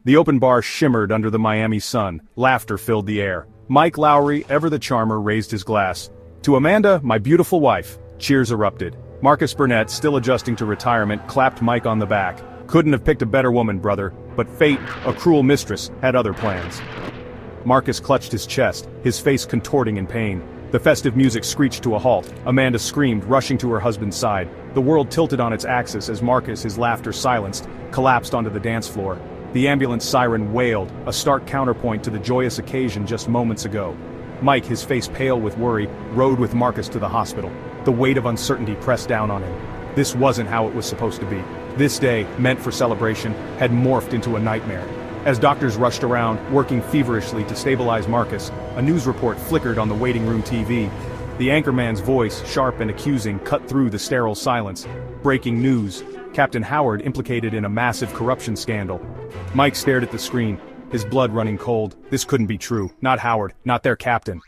The open bar shimmered under the Miami sun, laughter filled the air. Mike Lowrey, ever the charmer, raised his glass. To Amanda, my beautiful wife. Cheers erupted. Marcus Burnett, still adjusting to retirement, clapped Mike on the back. Couldn't have picked a better woman, brother, but fate, a cruel mistress, had other plans. Marcus clutched his chest, his face contorting in pain. The festive music screeched to a halt. Amanda screamed, rushing to her husband's side. The world tilted on its axis as Marcus, his laughter silenced, collapsed onto the dance floor. The ambulance siren wailed, a stark counterpoint to the joyous occasion just moments ago. Mike, his face pale with worry, rode with Marcus to the hospital. The weight of uncertainty pressed down on him. This wasn't how it was supposed to be. This day, meant for celebration, had morphed into a nightmare. As doctors rushed around, working feverishly to stabilize Marcus, a news report flickered on the waiting room TV. The anchorman's voice, sharp and accusing, cut through the sterile silence. Breaking news. Captain Howard implicated in a massive corruption scandal. Mike stared at the screen, his blood running cold. This couldn't be true. Not Howard, not their captain.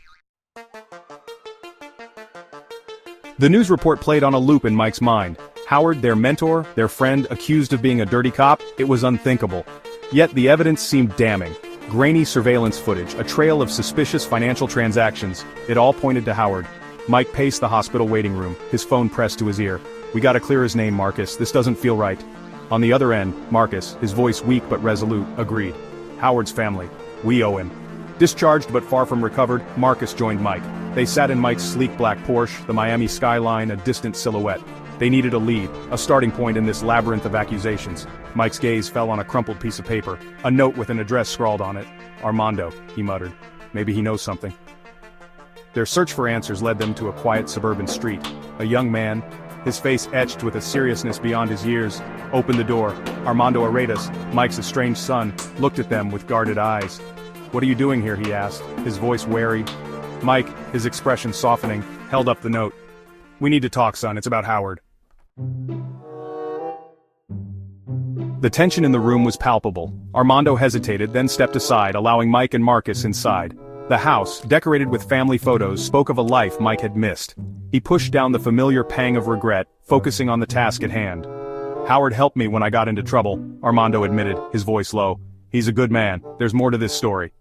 The news report played on a loop in Mike's mind. Howard, their mentor, their friend, accused of being a dirty cop? It was unthinkable. Yet the evidence seemed damning. Grainy surveillance footage, a trail of suspicious financial transactions. It all pointed to Howard. Mike paced the hospital waiting room, his phone pressed to his ear. We gotta clear his name, Marcus. This doesn't feel right. On the other end, Marcus, his voice weak but resolute, agreed. Howard's family. We owe him. Discharged but far from recovered, Marcus joined Mike. They sat in Mike's sleek black Porsche, the Miami skyline a distant silhouette. They needed a lead, a starting point in this labyrinth of accusations. Mike's gaze fell on a crumpled piece of paper, a note with an address scrawled on it. Armando, he muttered. Maybe he knows something. Their search for answers led them to a quiet suburban street. A young man, his face etched with a seriousness beyond his years, opened the door. Armando Aretas, Mike's estranged son, looked at them with guarded eyes. What are you doing here, he asked, his voice wary. Mike, his expression softening, held up the note. We need to talk, son, it's about Howard. The tension in the room was palpable. Armando hesitated, then stepped aside, allowing Mike and Marcus inside. The house, decorated with family photos, spoke of a life Mike had missed. He pushed down the familiar pang of regret, focusing on the task at hand. Howard helped me when I got into trouble, Armando admitted, his voice low. He's a good man. There's more to this story.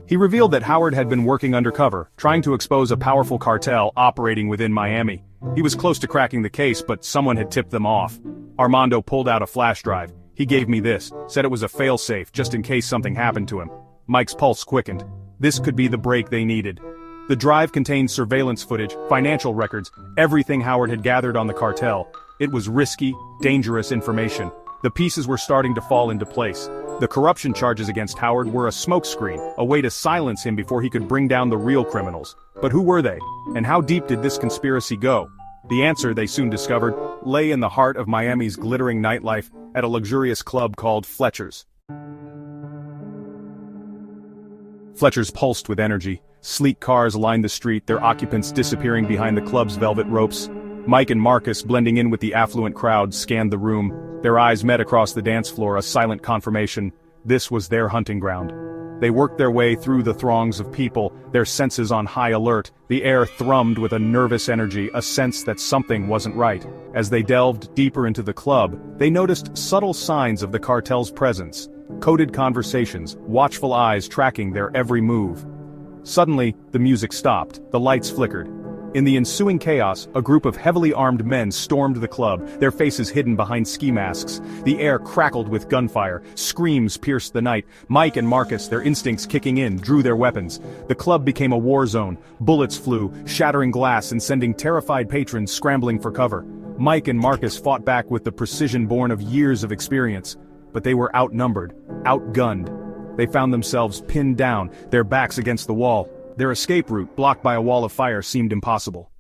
He revealed that Howard had been working undercover, trying to expose a powerful cartel operating within Miami. He was close to cracking the case, but someone had tipped them off. Armando pulled out a flash drive. He gave me this, said it was a fail-safe just in case something happened to him. Mike's pulse quickened. This could be the break they needed. The drive contained surveillance footage, financial records, everything Howard had gathered on the cartel. It was risky, dangerous information. The pieces were starting to fall into place. The corruption charges against Howard were a smokescreen, a way to silence him before he could bring down the real criminals. But who were they? And how deep did this conspiracy go? The answer, they soon discovered, lay in the heart of Miami's glittering nightlife at a luxurious club called Fletcher's. Fletcher's pulsed with energy. Sleek cars lined the street, their occupants disappearing behind the club's velvet ropes. Mike and Marcus, blending in with the affluent crowd, scanned the room. Their eyes met across the dance floor, a silent confirmation. This was their hunting ground. They worked their way through the throngs of people, their senses on high alert. The air thrummed with a nervous energy, a sense that something wasn't right. As they delved deeper into the club, they noticed subtle signs of the cartel's presence. Coded conversations, watchful eyes tracking their every move. Suddenly, the music stopped, the lights flickered. In the ensuing chaos, a group of heavily armed men stormed the club, their faces hidden behind ski masks. The air crackled with gunfire, screams pierced the night. Mike and Marcus, their instincts kicking in, drew their weapons. The club became a war zone. Bullets flew, shattering glass and sending terrified patrons scrambling for cover. Mike and Marcus fought back with the precision born of years of experience. But they were outnumbered, outgunned. They found themselves pinned down, their backs against the wall. Their escape route, blocked by a wall of fire, seemed impossible.